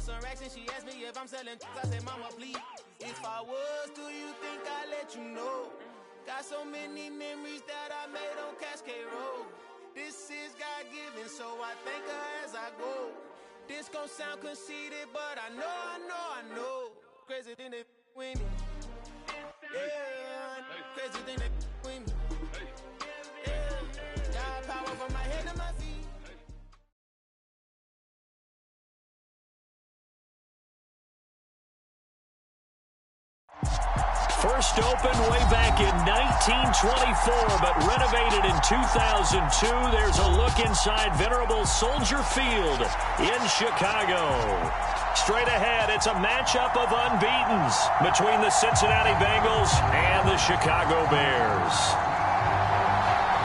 want some racks and she asked me if I'm selling. I said, mama, please. If I was, do you think I'd let you know? Got so many memories that I made on Cascade Road. This is God-given, so I thank her as I go. This gon' sound conceited, but I know. Crazy thing they with me. Yeah, crazy thing they with me. Yeah, got power from my head to my feet. First opened way back in 1924, but renovated in 2002. There's a look inside venerable Soldier Field in Chicago. Straight ahead, it's a matchup of unbeatens between the Cincinnati Bengals and the Chicago Bears.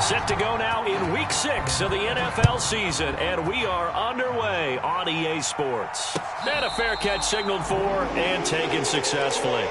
Set to go now in Week 6 of the NFL season, and we are underway on EA Sports. And a fair catch signaled for and taken successfully.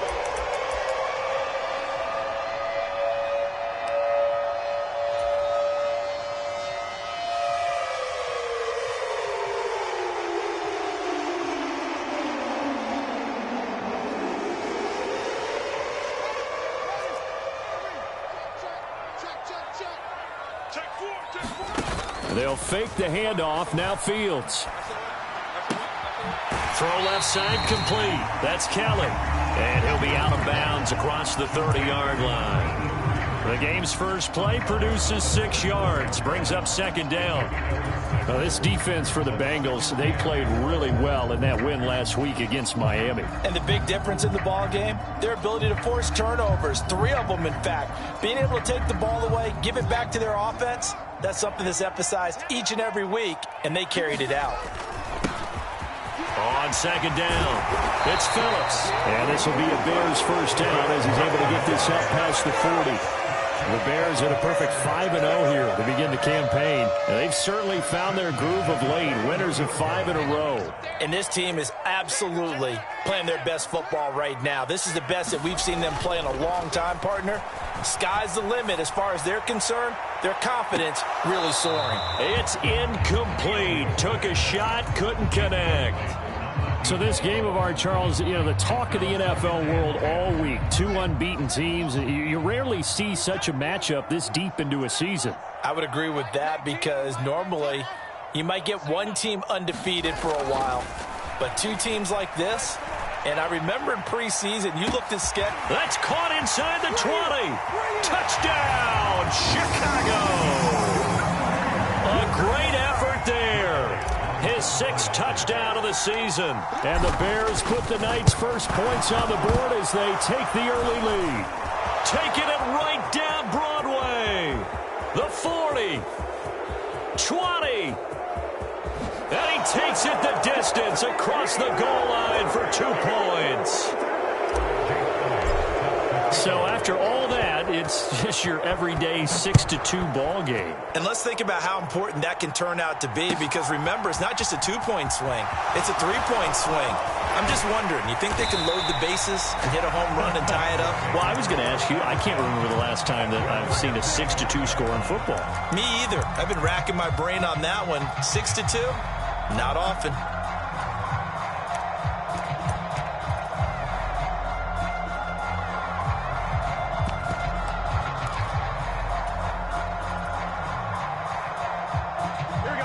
They'll fake the handoff. Now Fields. Throw left side complete. That's Kelly. And he'll be out of bounds across the 30-yard line. The game's first play produces 6 yards. Brings up second down. Now, this defense for the Bengals, they played really well in that win last week against Miami. And the big difference in the ball game, their ability to force turnovers, 3 of them in fact. Being able to take the ball away, give it back to their offense, that's something that's emphasized each and every week, and they carried it out. On second down, it's Phillips. And this will be a Bears first down as he's able to get this up past the 40. The Bears at a perfect 5-0 here to begin the campaign. And they've certainly found their groove of late, winners of 5 in a row. And this team is absolutely playing their best football right now. This is the best that we've seen them play in a long time, partner. Sky's the limit as far as they're concerned. Their confidence really soaring. It's incomplete. Took a shot, couldn't connect. So this game of ours, Charles, you know, the talk of the NFL world all week. 2 unbeaten teams. You rarely see such a matchup this deep into a season. I would agree with that because normally you might get one team undefeated for a while. But 2 teams like this, and I remember in preseason, you looked at schedule. That's caught inside the 20. Touchdown, Chicago. A great effort there. His 6th touchdown of the season. And the Bears put the night's first points on the board as they take the early lead. Taking it right down Broadway. The 40. 20. And he takes it the distance across the goal line for 2 points. So after all that, it's just your everyday 6-2 ball game. And let's think about how important that can turn out to be, because remember, it's not just a 2-point swing. It's a 3-point swing. I'm just wondering, you think they can load the bases and hit a home run and tie it up? Well, I was going to ask you, I can't remember the last time that I've seen a 6-2 score in football. Me either. I've been racking my brain on that one. 6-2? Not often.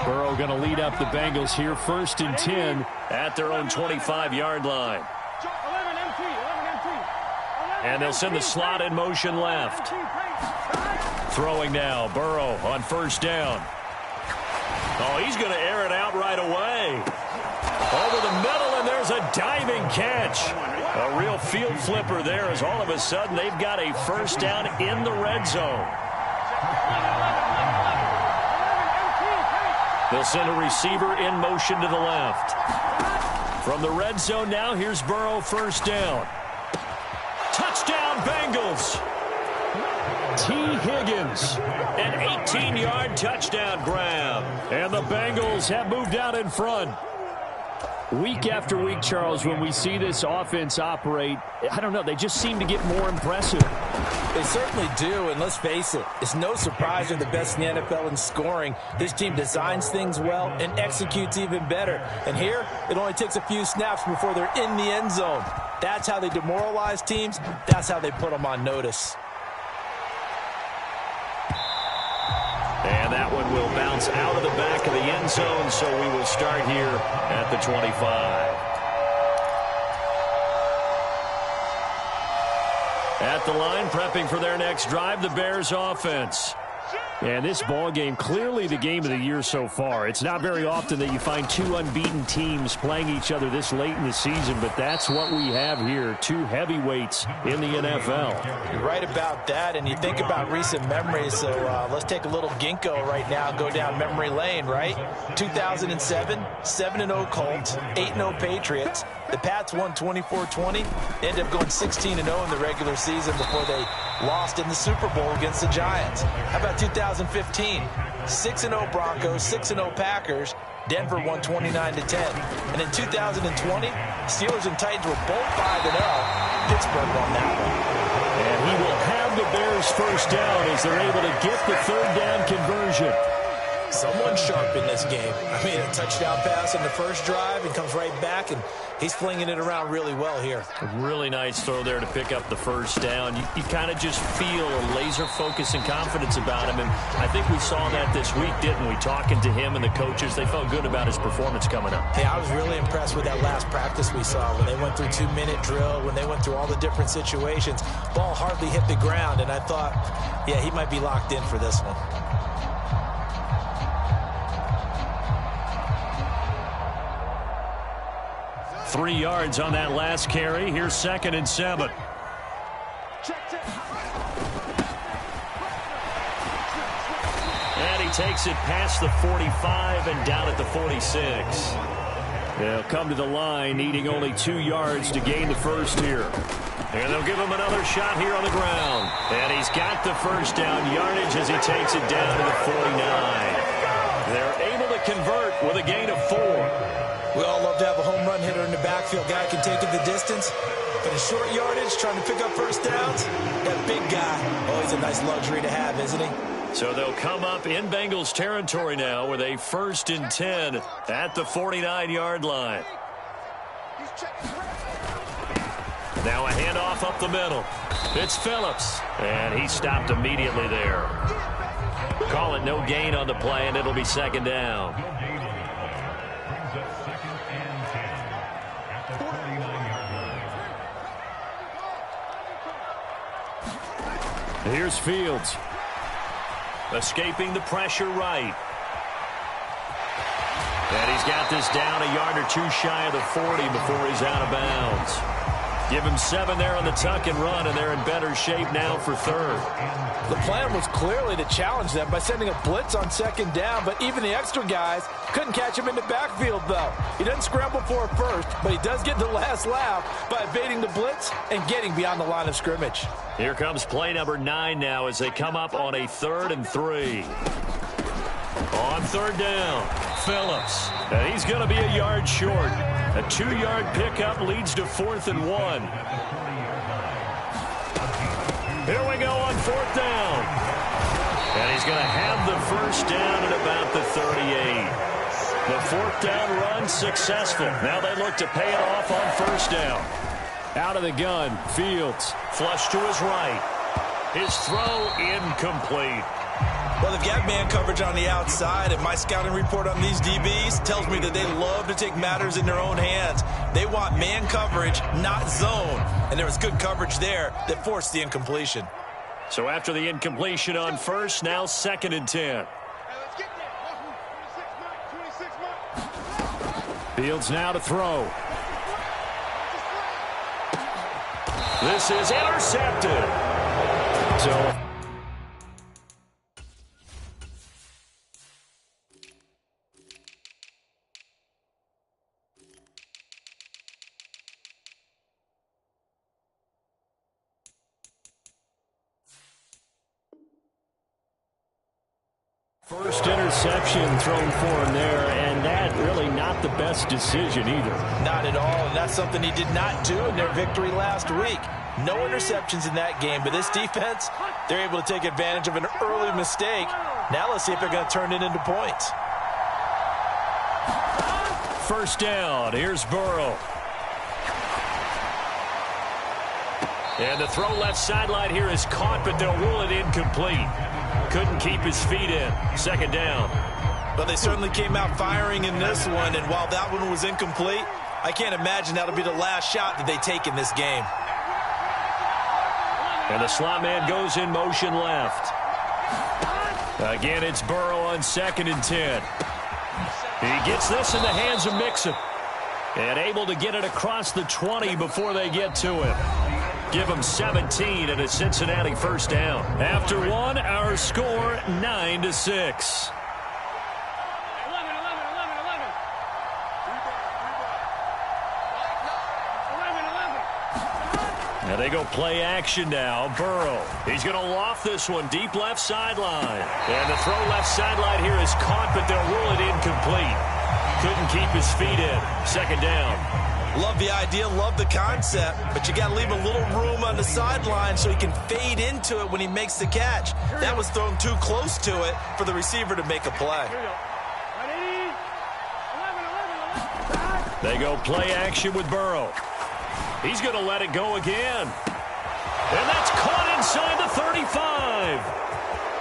Burrow going to lead up the Bengals here, 1st and 10 at their own 25-yard line. And they'll send the slot in motion left. Throwing now, Burrow on 1st down. Oh, he's going to air it out right away. Over the middle, and there's a diving catch. A real field flipper there as all of a sudden they've got a 1st down in the red zone. They'll send a receiver in motion to the left. From the red zone now, here's Burrow, 1st down. Touchdown, Bengals. T. Higgins, an 18-yard touchdown grab. And the Bengals have moved out in front. Week after week, Charles, when we see this offense operate, I don't know, they just seem to get more impressive. They certainly do, and let's face it, it's no surprise they're the best in the NFL in scoring. This team designs things well and executes even better. And here, it only takes a few snaps before they're in the end zone. That's how they demoralize teams. That's how they put them on notice. And that one will bounce out of the back of the end zone, so we will start here at the 25. At the line, prepping for their next drive, the Bears offense. And this ball game, clearly the game of the year so far. It's not very often that you find two unbeaten teams playing each other this late in the season, but that's what we have here, two heavyweights in the NFL. You're right about that, and you think about recent memories, so let's take a little ginkgo right now and go down memory lane, right? 2007, 7-0 Colts, 8-0 Patriots. The Pats won 24-20, ended up going 16-0 in the regular season before they lost in the Super Bowl against the Giants. How about 2015? 6-0 Broncos, 6-0 Packers. Denver won 29-10. And in 2020, Steelers and Titans were both 5-0. Pittsburgh won that one. And he will have the Bears first down as they're able to get the third down conversion. Someone's sharp in this game. I mean, a touchdown pass in the first drive and comes right back, and he's flinging it around really well here. A really nice throw there to pick up the first down. You kind of just feel a laser focus and confidence about him, and I think we saw that this week, didn't we? Talking to him and the coaches, they felt good about his performance coming up. Hey, I was really impressed with that last practice we saw when they went through 2-minute drill, when they went through all the different situations. Ball hardly hit the ground, and I thought, yeah, he might be locked in for this one. 3 yards on that last carry. Here's 2nd and 7. And he takes it past the 45 and down at the 46. They'll come to the line needing only 2 yards to gain the first here. And they'll give him another shot here on the ground. And he's got the first down yardage as he takes it down to the 49. They're able to convert with a gain of 4. We all love to have a home run hitter in the backfield. Guy can take it the distance. But in short yardage, trying to pick up first downs, that big guy, always a nice luxury to have, isn't he? So they'll come up in Bengals territory now with a 1st and 10 at the 49-yard line. Now a handoff up the middle. It's Phillips, and he stopped immediately there. Call it no gain on the play, and it'll be 2nd down. Here's Fields. Escaping the pressure right. And he's got this down a yard or two shy of the 40 before he's out of bounds. Give him 7 there on the tuck and run, and they're in better shape now for 3rd. The plan was clearly to challenge them by sending a blitz on 2nd down, but even the extra guys couldn't catch him in the backfield, though. He doesn't scramble for it first, but he does get the last laugh by evading the blitz and getting beyond the line of scrimmage. Here comes play number 9 now as they come up on a 3rd and 3. On 3rd down, Phillips. And he's going to be a yard short. A 2-yard pickup leads to 4th and 1. Here we go on 4th down. And he's going to have the first down at about the 38. The 4th down run successful. Now they look to pay it off on 1st down. Out of the gun, Fields. Flush to his right. His throw incomplete. Well, they've got man coverage on the outside, and my scouting report on these DBs tells me that they love to take matters in their own hands. They want man coverage, not zone. And there was good coverage there that forced the incompletion. So after the incompletion on 1st, now 2nd and 10. Fields now to throw. This is intercepted. So first interception interception thrown for him there, and that really not the best decision either. Not at all, and that's something he did not do in their victory last week. No interceptions in that game, but this defense, they're able to take advantage of an early mistake. Now let's see if they're going to turn it into points. First down, here's Burrow. And the throw left sideline here is caught, but they'll rule it incomplete. Couldn't keep his feet in. Second down. But they certainly came out firing in this one, and while that one was incomplete, I can't imagine that'll be the last shot that they take in this game. And the slot man goes in motion left. Again, it's Burrow on 2nd and 10. He gets this in the hands of Mixon. And able to get it across the 20 before they get to him. Give him 17 and a Cincinnati first down. After one, our score 9-6. And they go play action now. Burrow. He's going to loft this one deep left sideline. And the throw left sideline here is caught, but they'll rule it incomplete. Couldn't keep his feet in. Second down. Love the idea, love the concept, but you got to leave a little room on the sideline so he can fade into it when he makes the catch. That was thrown too close to it for the receiver to make a play. They go play action with Burrow. He's going to let it go again. And that's caught inside the 35.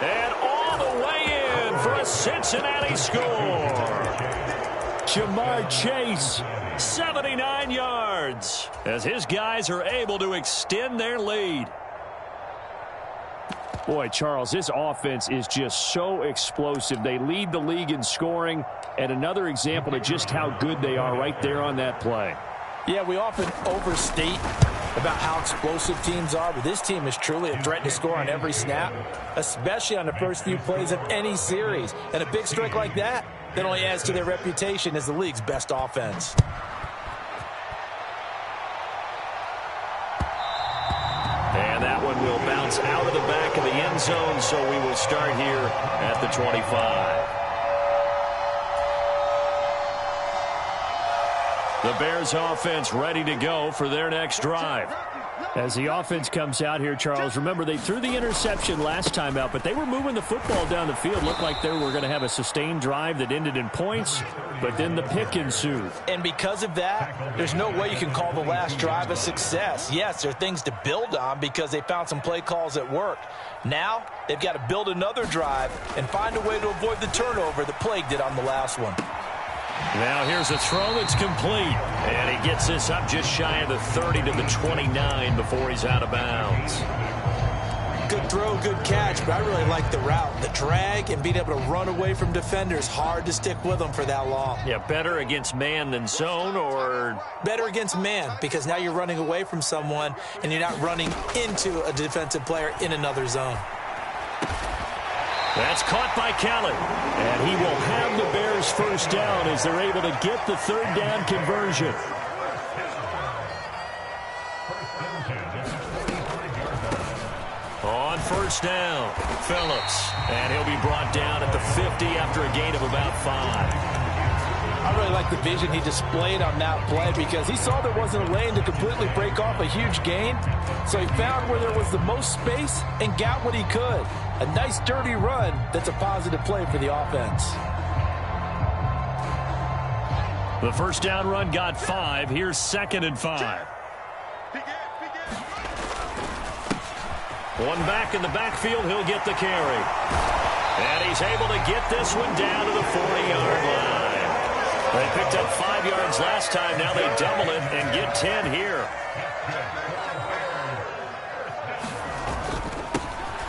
And all the way in for a Cincinnati score. Jamar Chase, 79 yards, as his guys are able to extend their lead. Boy, Charles, this offense is just so explosive. They lead the league in scoring, and another example of just how good they are right there on that play. Yeah, we often overstate about how explosive teams are, but this team is truly a threat to score on every snap, especially on the first few plays of any series. And a big strike like that only adds to their reputation as the league's best offense. And that one will bounce out of the back of the end zone, so we will start here at the 25. The Bears offense ready to go for their next drive. As the offense comes out here, Charles, remember they threw the interception last time out, but they were moving the football down the field. Looked like they were going to have a sustained drive that ended in points, but then the pick ensued. And because of that, there's no way you can call the last drive a success. Yes, there are things to build on because they found some play calls that worked. Now, they've got to build another drive and find a way to avoid the turnover that plagued it on the last one. Now here's a throw that's complete. And he gets this up just shy of the 30 to the 29 before he's out of bounds. Good throw, good catch, but I really like the route. The drag and being able to run away from defenders, hard to stick with them for that long. Yeah, better against man than zone, or? Better against man, because now you're running away from someone and you're not running into a defensive player in another zone. That's caught by Kelly. And he will have the Bears first down as they're able to get the third down conversion. On first down, Phillips. And he'll be brought down at the 50 after a gain of about 5. I really like the vision he displayed on that play because he saw there wasn't a lane to completely break off a huge gain. So he found where there was the most space and got what he could. A nice dirty run that's a positive play for the offense. The first down run got 5. Here's 2nd and 5. One back in the backfield. He'll get the carry. And he's able to get this one down to the 40-yard line. They picked up 5 yards last time. Now they double it and get 10 here.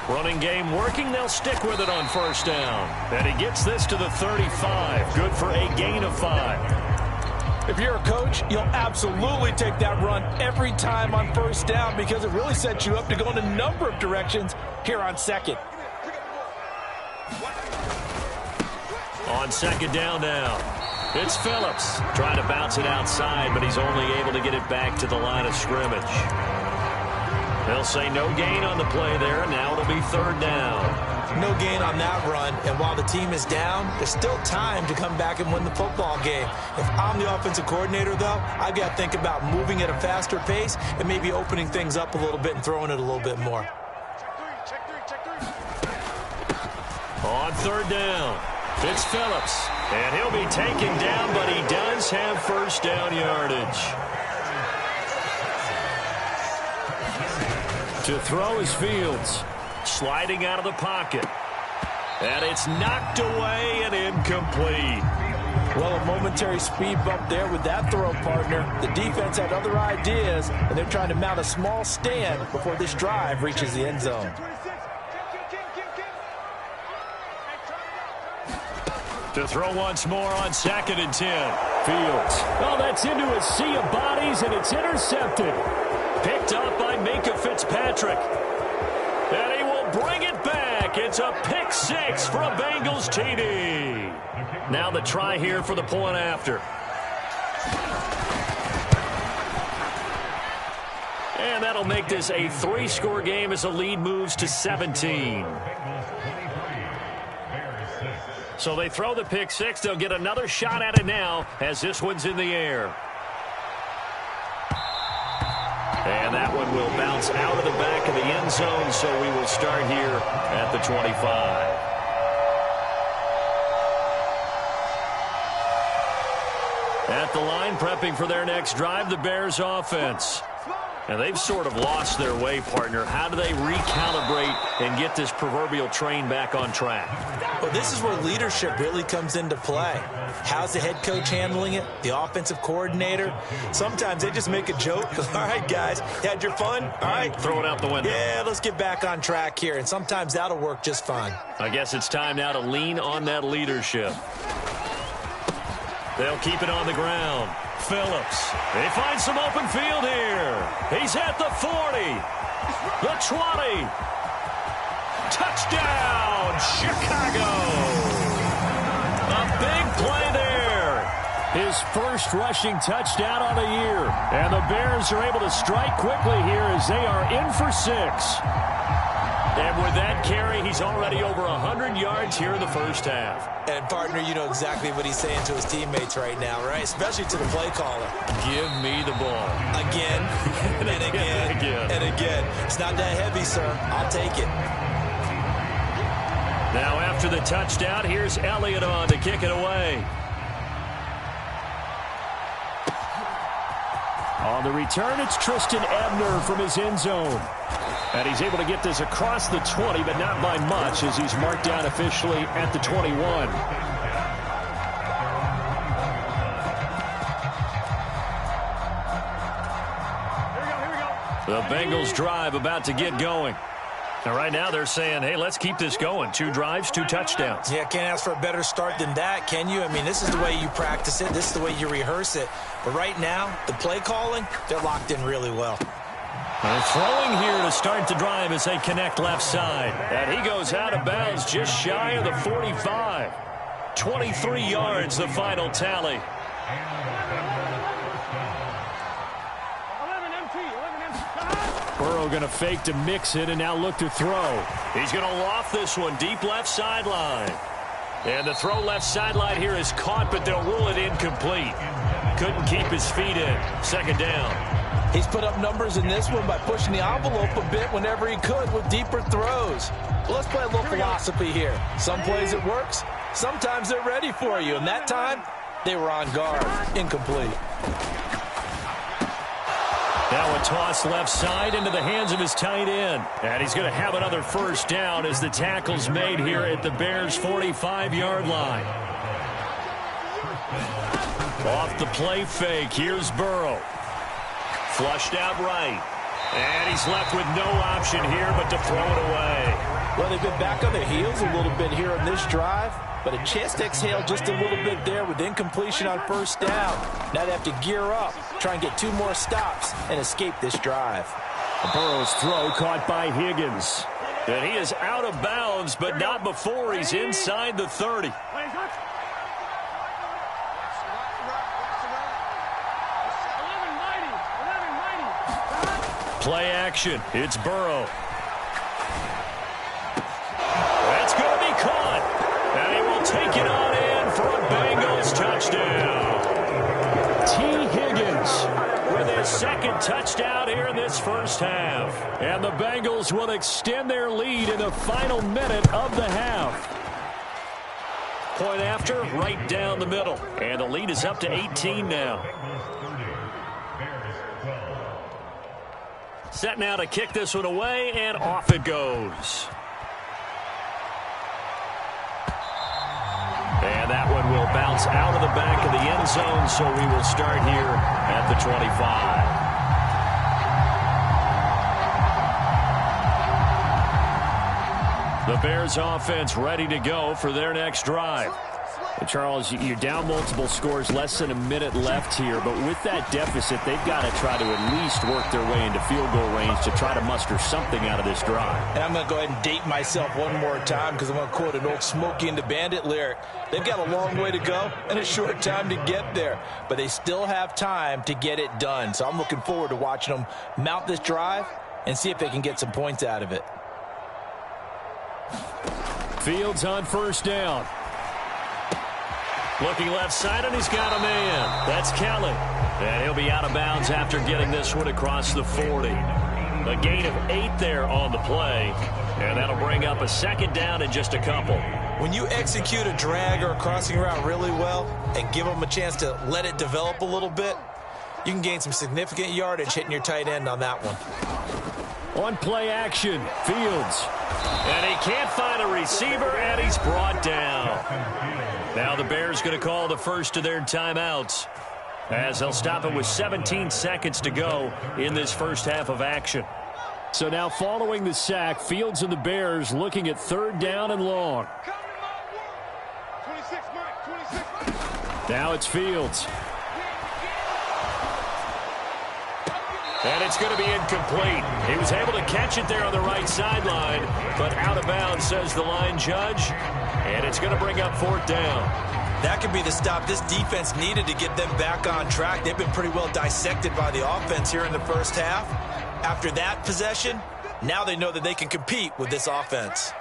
Running game working. They'll stick with it on first down. And he gets this to the 35. Good for a gain of 5. If you're a coach, you'll absolutely take that run every time on first down because it really sets you up to go in a number of directions here on second. On second down now. It's Phillips trying to bounce it outside, but he's only able to get it back to the line of scrimmage. They'll say no gain on the play there. Now it'll be third down. No gain on that run, and while the team is down, there's still time to come back and win the football game. If I'm the offensive coordinator, though, I've got to think about moving at a faster pace and maybe opening things up a little bit and throwing it a little bit more. On third down, it's Phillips, and he'll be taken down, but he does have first down yardage. To throw is Fields, sliding out of the pocket. And it's knocked away and incomplete. Well, a momentary speed bump there with that throw, partner. The defense had other ideas, and they're trying to mount a small stand before this drive reaches the end zone. To throw once more on 2nd and 10. Fields. Oh, that's into a sea of bodies, and it's intercepted. Picked up by Minka Fitzpatrick. And he will bring it back. It's a pick 6 for a Bengals TD. Now the try here for the point after. And that'll make this a 3-score game as the lead moves to 17. So they throw the pick 6. They'll get another shot at it now as this one's in the air. And that one will bounce out of the back of the end zone, so we will start here at the 25. At the line, prepping for their next drive, the Bears offense. And they've sort of lost their way, partner. How do they recalibrate and get this proverbial train back on track? Well, this is where leadership really comes into play. How's the head coach handling it? The offensive coordinator? Sometimes they just make a joke. All right, guys, you had your fun? All right. Throw it out the window. Yeah, let's get back on track here. And sometimes that'll work just fine. I guess it's time now to lean on that leadership. They'll keep it on the ground. Phillips. They find some open field here. He's at the 40. The 20. Touchdown, Chicago. A big play there. His first rushing touchdown on the year. And the Bears are able to strike quickly here as they are in for 6. And with that carry, he's already over 100 yards here in the first half. And, partner, you know exactly what he's saying to his teammates right now, right? Especially to the play caller. Give me the ball. Again, and again, and again. It's not that heavy, sir. I'll take it. Now, after the touchdown, here's Elliott on to kick it away. On the return, it's Tristan Ebner from his end zone. And he's able to get this across the 20, but not by much, as he's marked down officially at the 21. The Bengals drive about to get going. And right now they're saying, hey, let's keep this going. 2 drives, 2 touchdowns. Yeah, can't ask for a better start than that, can you? I mean, this is the way you practice it. This is the way you rehearse it. But right now, the play calling, they're locked in really well. They're throwing here to start the drive as they connect left side. And he goes out of bounds just shy of the 45. 23 yards, the final tally. Burrow going to fake to mix it and now look to throw. He's going to loft this one deep left sideline. And the throw left sideline here is caught, but they'll rule it incomplete. Couldn't keep his feet in. 2nd down. He's put up numbers in this one by pushing the envelope a bit whenever he could with deeper throws. Well, let's play a little philosophy here. Some plays it works. Sometimes they're ready for you. And that time, they were on guard. Incomplete. Now a toss left side into the hands of his tight end. And he's going to have another first down as the tackle's made here at the Bears' 45-yard line. Off the play fake, here's Burrow. Flushed out right. And he's left with no option here but to throw it away. Well, they've been back on their heels a little bit here on this drive, but a chance to exhale just a little bit there with incompletion on first down. Now they have to gear up, try and get 2 more stops, and escape this drive. Burrow's throw caught by Higgins. And he is out of bounds, but not before he's inside the 30. Play action. It's Burrow. caught. And he will take it on in for a Bengals touchdown. T. Higgins with his second touchdown here in this first half. And the Bengals will extend their lead in the final minute of the half. Point after, right down the middle. And the lead is up to 18 now. Set now to kick this one away, and off it goes. And that one will bounce out of the back of the end zone, so we will start here at the 25. The Bears offense ready to go for their next drive. Charles, you're down multiple scores, less than a minute left here, but with that deficit, they've got to try to at least work their way into field goal range to try to muster something out of this drive. And I'm going to go ahead and date myself one more time because I'm going to quote an old Smokey and the Bandit lyric. They've got a long way to go and a short time to get there, but they still have time to get it done. So I'm looking forward to watching them mount this drive and see if they can get some points out of it. Fields on first down. Looking left side, and he's got a man. That's Kelly. And he'll be out of bounds after getting this one across the 40. A gain of 8 there on the play. And that'll bring up a second down in just a couple. When you execute a drag or a crossing route really well and give them a chance to let it develop a little bit, you can gain some significant yardage hitting your tight end on that one. On play action, Fields. And he can't find a receiver, and he's brought down. Now the Bears going to call the first of their timeouts as they'll stop it with 17 seconds to go in this first half of action. So now following the sack, Fields and the Bears looking at third down and long. Now it's Fields. And it's going to be incomplete. He was able to catch it there on the right sideline, but out of bounds, says the line judge. And it's going to bring up fourth down. That could be the stop this defense needed to get them back on track. They've been pretty well dissected by the offense here in the first half. After that possession, now they know that they can compete with this offense.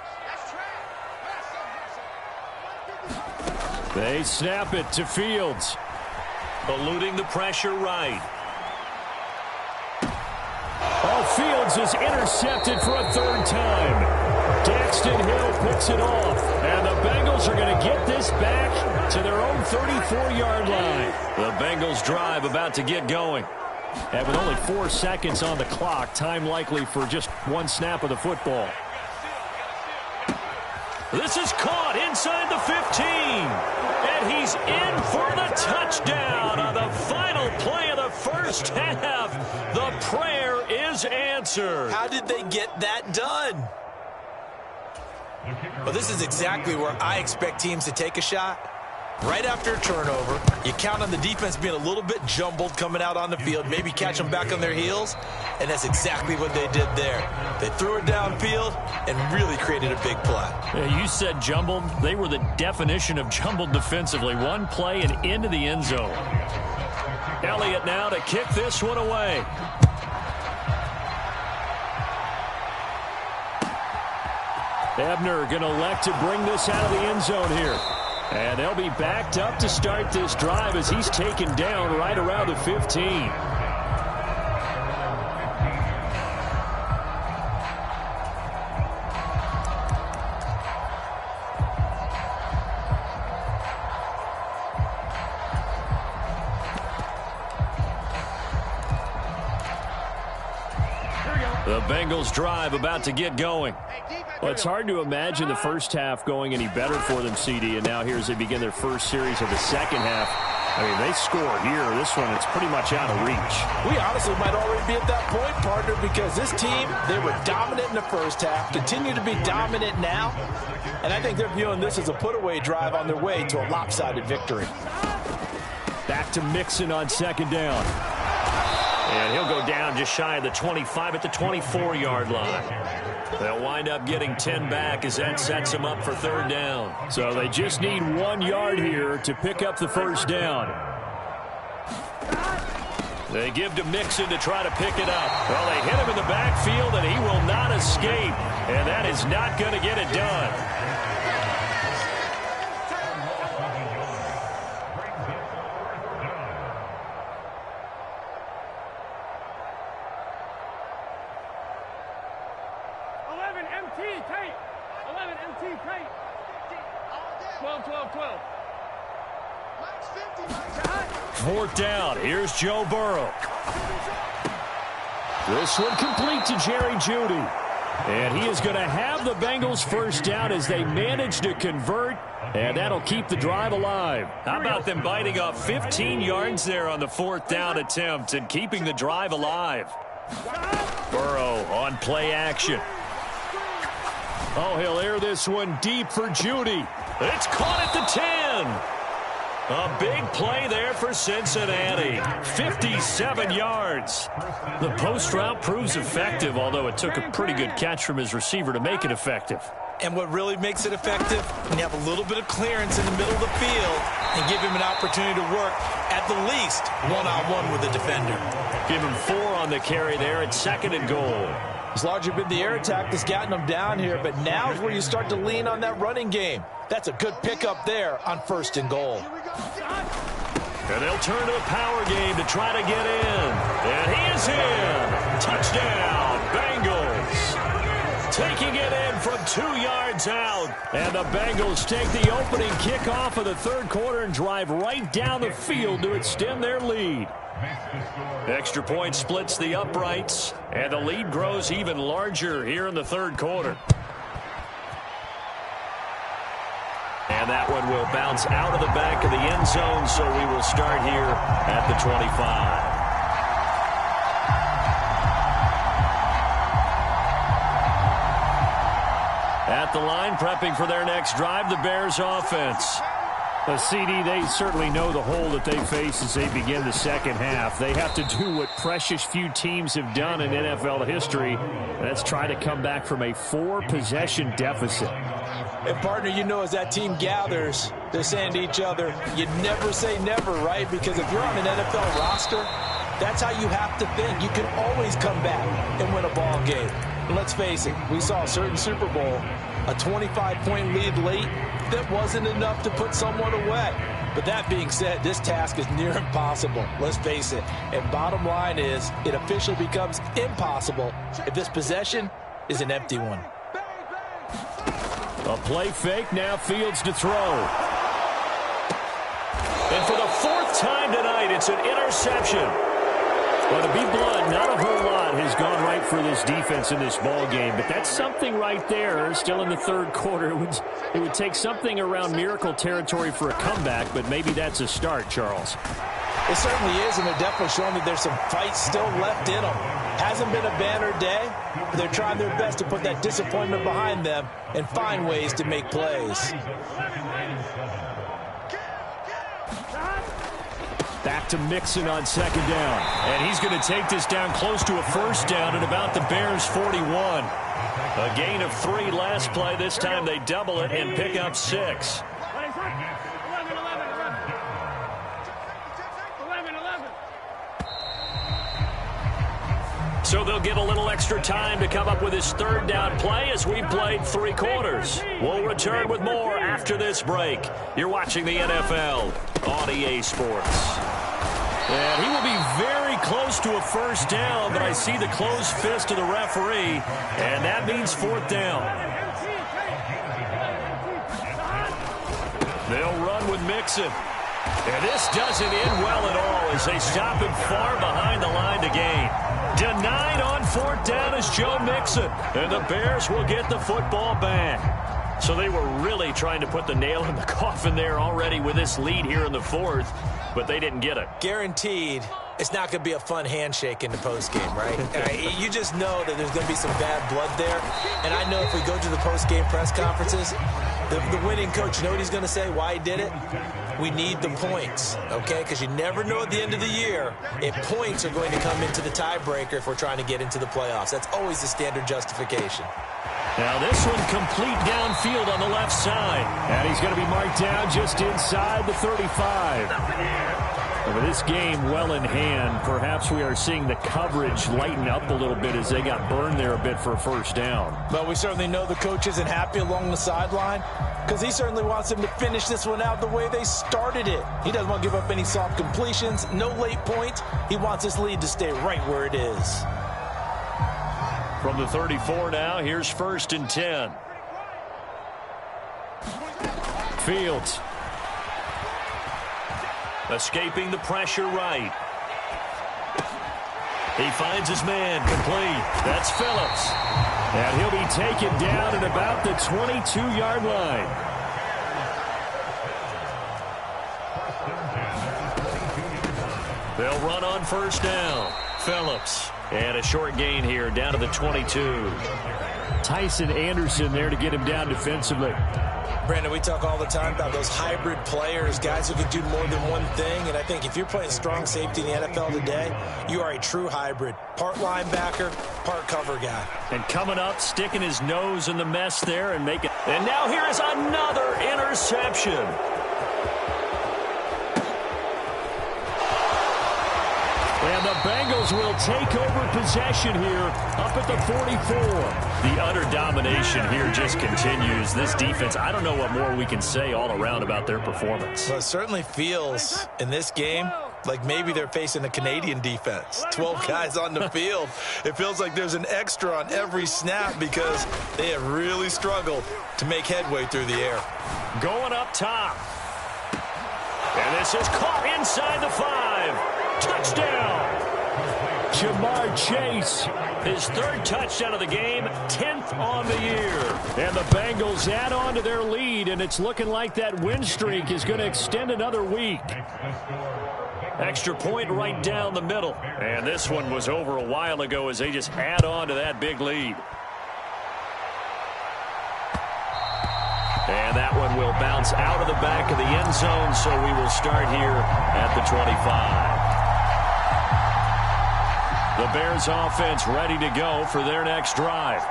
They snap it to Fields. Eluding the pressure right. Oh, Fields is intercepted for a third time. Daxton Hill picks it off. And the Bengals are going to get this back to their own 34-yard line. The Bengals drive about to get going. And with only 4 seconds on the clock, time likely for just one snap of the football. This is caught inside the 15. And he's in for the touchdown on the final play of the first half. The prayer is answered. How did they get that done? Well, this is exactly where I expect teams to take a shot. Right after a turnover, you count on the defense being a little bit jumbled coming out on the field, maybe catch them back on their heels, and that's exactly what they did there. They threw it downfield and really created a big play. Yeah, you said jumbled. They were the definition of jumbled defensively. One play and into the end zone. Elliott now to kick this one away. Ebner going to elect to bring this out of the end zone here. And they'll be backed up to start this drive as he's taken down right around the 15. The Bengals drive about to get going. Well, it's hard to imagine the first half going any better for them, CD, and now here as they begin their first series of the second half. I mean, they score here. This one, it's pretty much out of reach. We honestly might already be at that point, partner, because this team, they were dominant in the first half, continue to be dominant now, and I think they're viewing this as a put-away drive on their way to a lopsided victory. Back to Mixon on second down. And he'll go down just shy of the 25 at the 24-yard line. They'll wind up getting 10 back as that sets them up for third down. So they just need 1 yard here to pick up the first down. They give to Mixon to try to pick it up. Well, they hit him in the backfield, and he will not escape. And that is not going to get it done. MT, tape. 11, MT, tape. 12, 12, 12. Fourth down. Here's Joe Burrow. This one complete to Jerry Jeudy. And he is going to have the Bengals first down as they manage to convert, and that'll keep the drive alive. How about them biting off 15 yards there on the fourth down attempt and keeping the drive alive? Burrow on play action. Oh, he'll air this one deep for Jeudy. It's caught at the 10. A big play there for Cincinnati. 57 yards. The post route proves effective, although it took a pretty good catch from his receiver to make it effective. And what really makes it effective, when you have a little bit of clearance in the middle of the field and give him an opportunity to work, at the least, one-on-one with the defender. Give him 4 on the carry there at 2nd and goal. It's largely been the air attack that's gotten them down here, but now is where you start to lean on that running game. That's a good pickup there on 1st and goal. And they'll turn to the power game to try to get in. And he is in. Touchdown, Bengals. Taking it in from 2 yards out. And the Bengals take the opening kickoff of the third quarter and drive right down the field to extend their lead. Extra point splits the uprights, and the lead grows even larger here in the third quarter. And that one will bounce out of the back of the end zone, so we will start here at the 25. At the line, prepping for their next drive, the Bears offense. The CD, they certainly know the hole that they face as they begin the second half. They have to do what precious few teams have done in NFL history. That's try to come back from a 4-possession deficit. And, partner, you know, as that team gathers, they're saying to each other, you never say never, right? Because if you're on an NFL roster, that's how you have to think. You can always come back and win a ball game. And let's face it, we saw a certain Super Bowl, a 25-point lead late, that wasn't enough to put someone away. But that being said, this task is near impossible. Let's face it. And bottom line is, it officially becomes impossible if this possession is an empty one. A play fake, now Fields to throw. And for the 4th time tonight, it's an interception. Well, to be blunt, not a whole lot has gone right for this defense in this ball game, but that's something right there. Still in the third quarter, it would take something around miracle territory for a comeback, but maybe that's a start, Charles. It certainly is, and they're definitely showing that there's some fight still left in them. Hasn't been a banner day, but they're trying their best to put that disappointment behind them and find ways to make plays. Back to Mixon on 2nd down. And he's going to take this down close to a first down at about the Bears' 41. A gain of 3 last play. This time they double it and pick up 6. 11. So they'll get a little extra time to come up with his 3rd down play as we've played 3 quarters. We'll return with more after this break. You're watching the NFL on EA Sports. And he will be very close to a first down, but I see the closed fist of the referee, and that means 4th down. They'll run with Mixon. And this doesn't end well at all as they stop him far behind the line to gain. Denied on 4th down is Joe Mixon, and the Bears will get the football back. So they were really trying to put the nail in the coffin there already with this lead here in the 4th, but they didn't get it. Guaranteed, it's not going to be a fun handshake in the postgame, right? You just know that there's going to be some bad blood there. And I know if we go to the postgame press conferences, the winning coach, you know what he's going to say, why he did it? We need the points, okay? Because you never know at the end of the year if points are going to come into the tiebreaker if we're trying to get into the playoffs. That's always the standard justification. Now this one complete downfield on the left side. And he's going to be marked down just inside the 35. With this game well in hand, perhaps we are seeing the coverage lighten up a little bit as they got burned there a bit for a first down. But we certainly know the coach isn't happy along the sideline because he certainly wants them to finish this one out the way they started it. He doesn't want to give up any soft completions, no late points. He wants this lead to stay right where it is. From the 34 now, here's 1st and 10. Fields. Escaping the pressure right. He finds his man, complete. That's Phillips. And he'll be taken down at about the 22-yard line. They'll run on 1st down. Phillips. And a short gain here, down to the 22. Tyson Anderson there to get him down defensively. Brandon, we talk all the time about those hybrid players, guys who can do more than one thing. And I think if you're playing strong safety in the NFL today, you are a true hybrid. Part linebacker, part cover guy. And coming up, sticking his nose in the mess there and making. And now here is another interception. And the Bengals will take over possession here up at the 44. The utter domination here just continues. This defense, I don't know what more we can say all around about their performance. Well, it certainly feels in this game like maybe they're facing a Canadian defense. 12 guys on the field. It feels like there's an extra on every snap because they have really struggled to make headway through the air. Going up top. And this is caught inside the 5. Touchdown! Jamar Chase. His 3rd touchdown of the game, 10th on the year. And the Bengals add on to their lead, and it's looking like that win streak is going to extend another week. Extra point right down the middle. And this one was over a while ago as they just add on to that big lead. And that one will bounce out of the back of the end zone, so we will start here at the 25. The Bears offense ready to go for their next drive.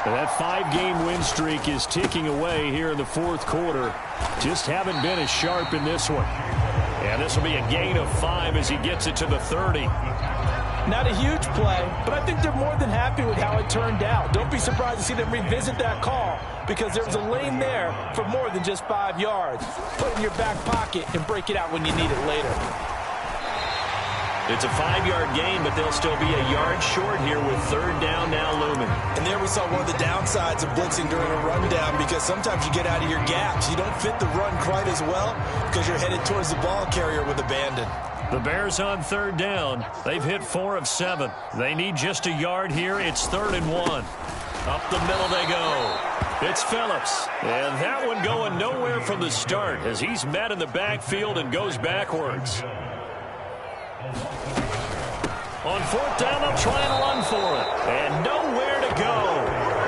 So that 5-game win streak is ticking away here in the 4th quarter. Just haven't been as sharp in this one. And this will be a gain of 5 as he gets it to the 30. Not a huge play, but I think they're more than happy with how it turned out. Don't be surprised to see them revisit that call because there was a lane there for more than just 5 yards. Put it in your back pocket and break it out when you need it later. It's a 5-yard gain, but they'll still be a yard short here with 3rd down now looming. And there we saw one of the downsides of blitzing during a rundown because sometimes you get out of your gaps. You don't fit the run quite as well because you're headed towards the ball carrier with abandon. The Bears on 3rd down. They've hit 4 of 7. They need just a yard here. It's 3rd and 1. Up the middle they go. It's Phillips. And that one going nowhere from the start as he's met in the backfield and goes backwards. On 4th down, they'll try and run for it. And nowhere to go.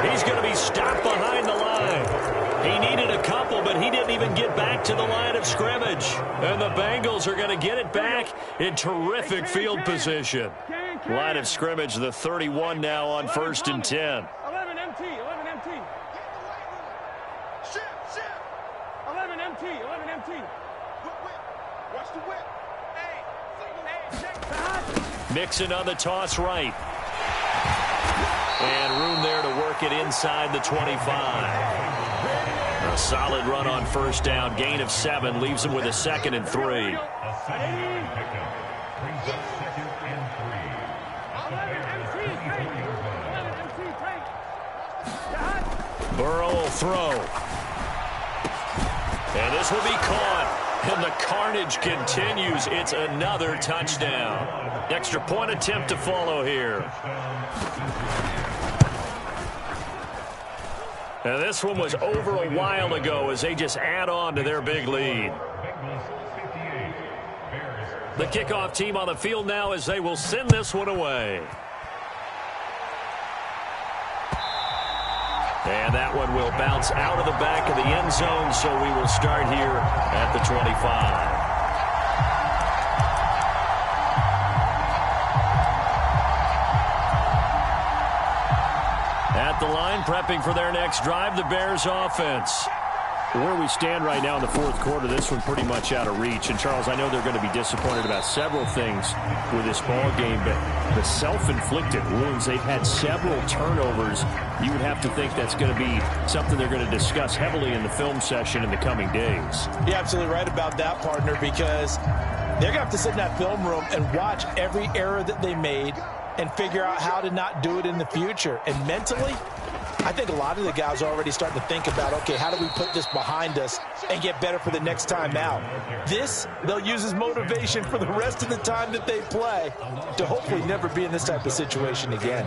He's going to be stopped behind the line. He needed a couple, but he didn't even get back to the line of scrimmage. And the Bengals are going to get it back in terrific field position. Line of scrimmage, the 31 now on 1st and 10. 11 MT, 11 MT. 11 MT, 11 MT. Watch the whip. Mixon on the toss right. And room there to work it inside the 25. A solid run on 1st down. Gain of 7 leaves him with a 2nd and 3. Burrow will throw. And this will be caught. And the carnage continues. It's another touchdown. Extra point attempt to follow here. And this one was over a while ago as they just add on to their big lead. The kickoff team on the field now as they will send this one away. And that one will bounce out of the back of the end zone, so we will start here at the 25. At the line, prepping for their next drive, the Bears offense. Where we stand right now in the 4th quarter, this one pretty much out of reach. And, Charles, I know they're going to be disappointed about several things with this ball game, but the self-inflicted wounds, they've had several turnovers. You would have to think that's going to be something they're going to discuss heavily in the film session in the coming days. You're absolutely right about that, partner, because They're going to have to sit in that film room and watch every error that they made and figure out how to not do it in the future. And mentally, I think a lot of the guys are already starting to think about, okay, how do we put this behind us and get better for the next time out? This, they'll use as motivation for the rest of the time that they play to hopefully never be in this type of situation again.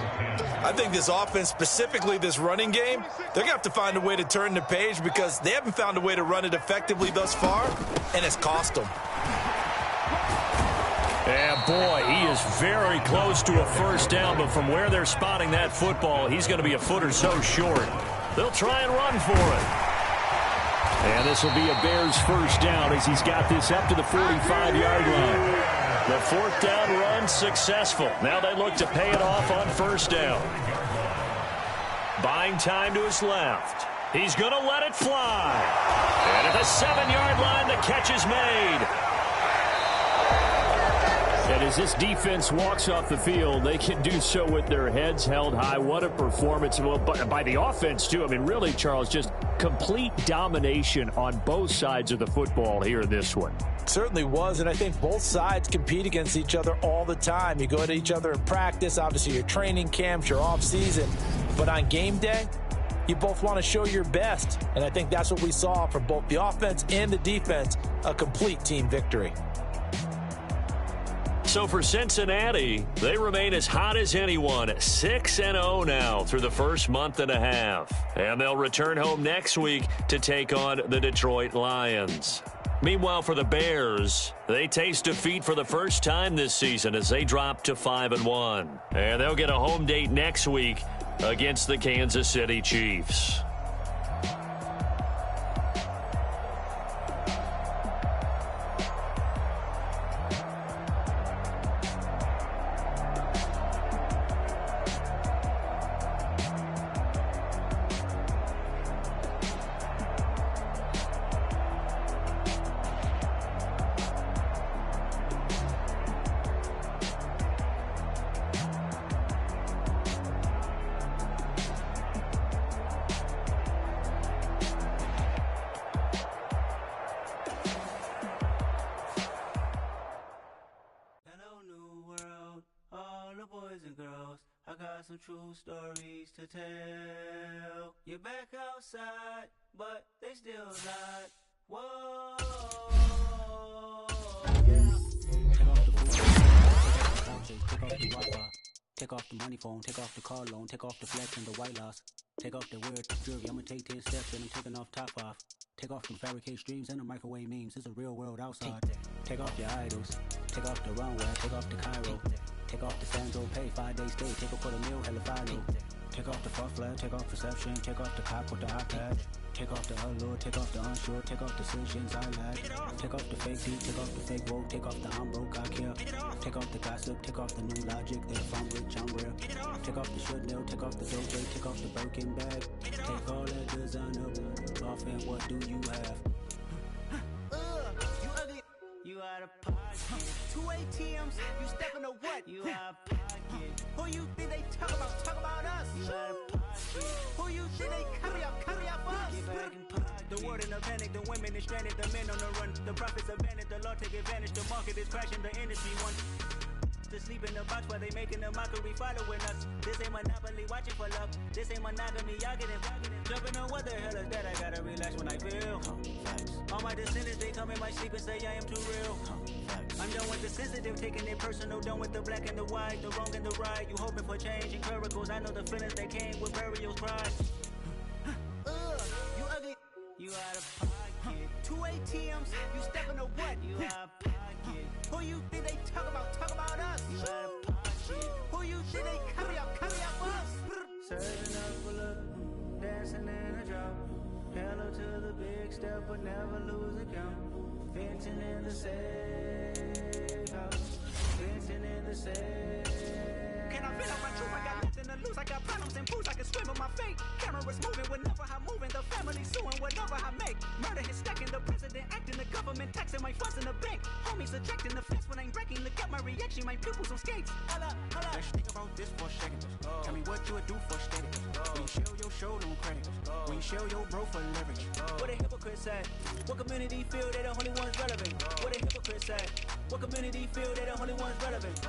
I think this offense, specifically this running game, they're going to have to find a way to turn the page because they haven't found a way to run it effectively thus far, and it's cost them. And boy, he is very close to a first down, but from where they're spotting that football, he's going to be a foot or so short. They'll try and run for it. And this will be a Bears first down as he's got this up to the 45-yard line. The fourth down run successful. Now they look to pay it off on first down. Buying time to his left. He's going to let it fly. And at the 7-yard line, the catch is made. And as this defense walks off the field, they can do so with their heads held high. What a performance. Well, by the offense, too. I mean, really, Charles, just complete domination on both sides of the football here in this one. It certainly was, and I think both sides compete against each other all the time. You go at each other in practice, obviously your training camps, your off-season. But on game day, you both want to show your best. And I think that's what we saw from both the offense and the defense, a complete team victory. So for Cincinnati, they remain as hot as anyone, 6-0 now through the first month and a half. And they'll return home next week to take on the Detroit Lions. Meanwhile, for the Bears, they taste defeat for the first time this season as they drop to 5-1. And they'll get a home date next week against the Kansas City Chiefs. Some true stories to tell. You're back outside, but they still not. Whoa. Yeah. Take off the food, take off the Wi-Fi, take off the money phone, take off the car loan, take off the flex and the white loss, take off the weird jewelry. I'ma take 10 steps and I'm taking off top off. Take off from fabricate streams and the microwave memes. It's a real world outside. Take off your idols, take off the runway, take off the Cairo. Take off the Sandro pay, 5-day stay, take off for the meal, hella final. Take off the fuck flag, take off perception, take off the cop with the iPad. Take off the allure, take off the unsure, take off decisions I lag. Take off the fake deep, take off the fake woke, take off the I'm broke, I care. Take off the gossip, take off the new logic, that if I'm rich, I'm real. Take off the should know, take off the dope, take off the Birkin bag. Take all that designer off and what do you have? You ugly, you out of pocket. 2 ATMs, you stepping to what? You out of pocket. Who you think they talk about? Talk about us. You out of pocket. Who you think they carry up us? Get back in pocket. The world in a panic, the women is stranded, the men on the run. The profits abandoned, the law take advantage. The market is crashing, the industry won. To sleep in the box while they making a mockery following us. This ain't Monopoly, watching for love. This ain't monogamy, y'all getting jumping on what the hell is that? I gotta relax when I feel. All my descendants, they come in my sleep and say I am too real. I'm done with the sensitive, taking it personal. Done with the black and the white, the wrong and the right. You hoping for change and miracles. I know the feelings that came with burials, pride. You ugly, you out of pocket. 2 ATMs, you stepping to what? You out of pocket. Who you think they talk about? Talk about us. You out of pocket. Who you think they carry up us? Serving up for love, dancing in a drop. Hello to the big step, but never lose a count. Venting in the safe house. Venting in the safe. Can I feel like my truth? I got nothing to lose. I got problems and booze. I can swim with my fate. Cameras moving whenever I'm moving. The family suing whatever I make. Murder is stacking. The president acting. The government taxing my funds in the bank. Homies ejecting the fence when I'm breaking. Look at my reaction. My pupils on skates. Hold up. Let's think about this for a second. Tell me what you would do for status. When you show your show, don't credit. When you show your bro for leverage. What a hypocrite said. What community feel they the only ones relevant? What a hypocrite said. What community feel they the only ones relevant?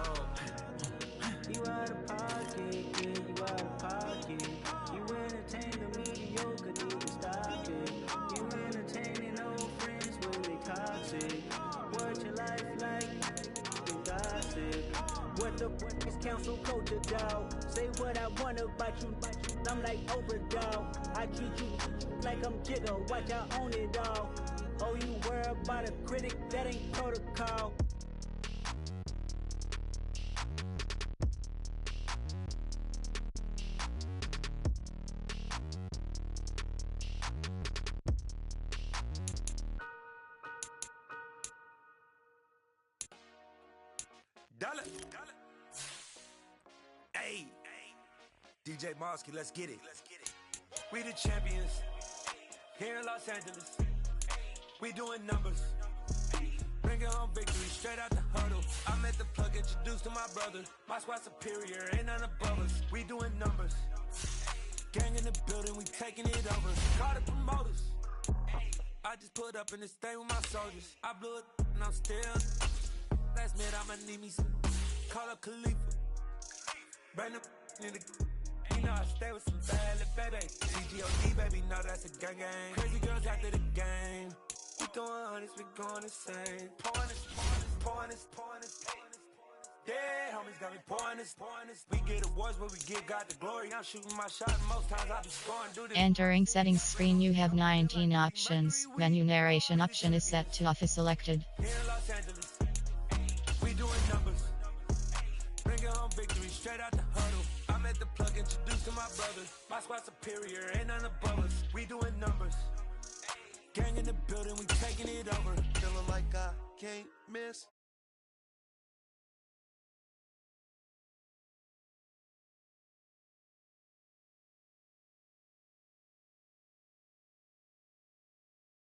You out of pocket, yeah, you out of pocket. You entertain the mediocre, need to stop it. You entertaining old friends when they toxic. What your life like? You gossip. What the fuck is council culture, dog? Say what I want about you, I'm like overdog. I treat you like I'm Jigga, watch I own it all. Oh, you worry about a critic, that ain't protocol. Dollar. Hey, DJ Mosky, let's get it. We the champions here in Los Angeles. We doing numbers. Bringing home victory straight out the huddle. I'm at the plug, introduced to my brother. My squad superior, ain't none above us. We doing numbers. Gang in the building, we taking it over. Call the promoters. I just put up in this thing with my soldiers. I blew it and I'm still. Last minute, I'ma need me some. Call up Khalifa. Bring the in the. You know I stay with some bad baby. CGOD, baby, know that's a gang. Crazy girls after the game. We throwing hundreds, we going insane. Pouring this. Yeah, homies got me pouring this. We get awards, but we give God the glory. I'm shooting my shot, and most times I be scoring. Do this. Entering settings screen, you have 19 options. Menu narration option is set to off is selected. Here in Los Angeles, we doing numbers. Bringing home victory straight out the huddle. I'm at the plug, introduced to my brothers. My squad superior, ain't none above us. We doing numbers. Gang in the building, we taking it over. Feeling like I can't miss.